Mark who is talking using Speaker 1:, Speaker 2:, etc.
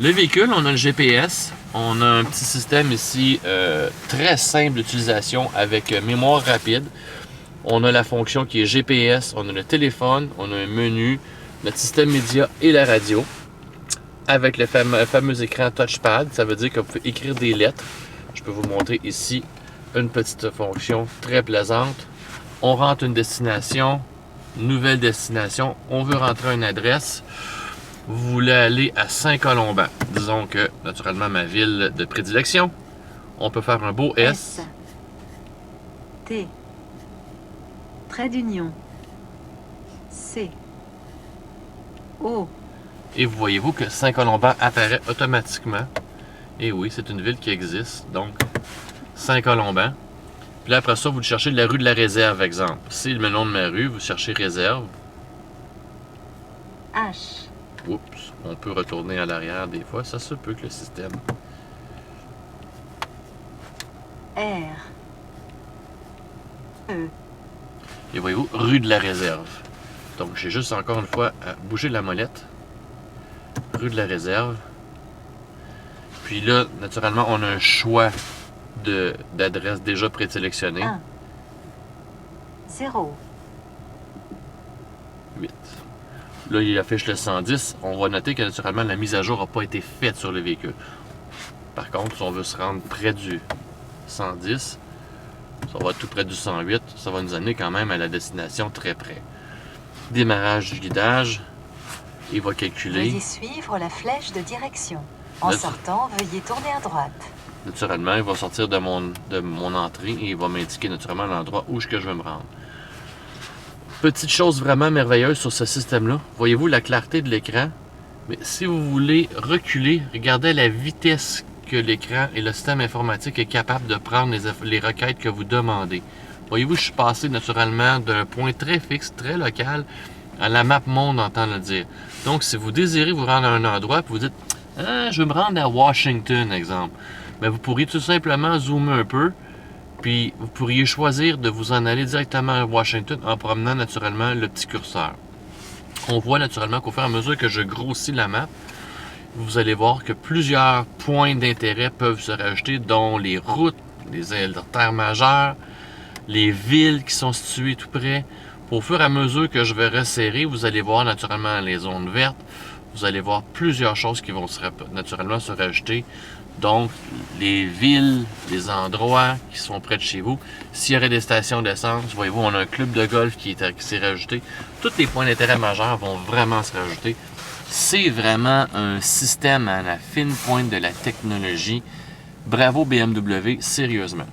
Speaker 1: Le véhicule, on a le GPS. On a un petit système ici très simple d'utilisation avec mémoire rapide. On a la fonction qui est GPS, on a le téléphone, on a un menu, notre système média et la radio. Avec le fameux écran touchpad, ça veut dire que vous pouvez écrire des lettres. Je peux vous montrer ici une petite fonction très plaisante. On rentre une destination, nouvelle destination, on veut rentrer une adresse. Vous voulez aller à Saint-Colomban. Disons que, naturellement, ma ville de prédilection. On peut faire un beau S.
Speaker 2: T. Trait d'union. C. O.
Speaker 1: Et vous voyez-vous que Saint-Colomban apparaît automatiquement. Et oui, c'est une ville qui existe. Donc, Saint-Colomban. Puis là, après ça, vous cherchez la rue de la Réserve, exemple. C'est le nom de ma rue, vous cherchez Réserve.
Speaker 2: H.
Speaker 1: Oups, on peut retourner à l'arrière des fois. Ça se peut que le système...
Speaker 2: R. E.
Speaker 1: Et voyez-vous, rue de la Réserve. Donc, j'ai juste encore une fois à bouger la molette. Rue de la Réserve. Puis là, naturellement, on a un choix d'adresse déjà présélectionné.
Speaker 2: 1. 0.
Speaker 1: 8. Là, il affiche le 110. On va noter que naturellement, la mise à jour n'a pas été faite sur le véhicule. Par contre, si on veut se rendre près du 110, ça va être tout près du 108. Ça va nous amener quand même à la destination très près. Démarrage du guidage. Il va calculer.
Speaker 2: Veuillez suivre la flèche de direction. En sortant, veuillez tourner à droite.
Speaker 1: Naturellement, il va sortir de mon entrée et il va m'indiquer naturellement l'endroit où je veux me rendre. Petite chose vraiment merveilleuse sur ce système-là. Voyez-vous la clarté de l'écran? Mais si vous voulez reculer, regardez la vitesse que l'écran et le système informatique est capable de prendre les requêtes que vous demandez. Voyez-vous, je suis passé naturellement d'un point très fixe, très local, à la map monde, entend le dire. Donc, si vous désirez vous rendre à un endroit, puis vous dites « Ah, je veux me rendre à Washington, exemple », bien, vous pourriez tout simplement zoomer un peu, puis vous pourriez choisir de vous en aller directement à Washington en promenant naturellement le petit curseur. On voit naturellement qu'au fur et à mesure que je grossis la map, vous allez voir que plusieurs points d'intérêt peuvent se rajouter, dont les routes, les artères majeures, les villes qui sont situées tout près. Au fur et à mesure que je vais resserrer, vous allez voir naturellement les zones vertes. Vous allez voir plusieurs choses qui vont naturellement se rajouter. Donc, les villes, les endroits qui sont près de chez vous. S'il y aurait des stations d'essence, voyez-vous, on a un club de golf qui s'est rajouté. Tous les points d'intérêt majeurs vont vraiment se rajouter. C'est vraiment un système à la fine pointe de la technologie. Bravo BMW, sérieusement.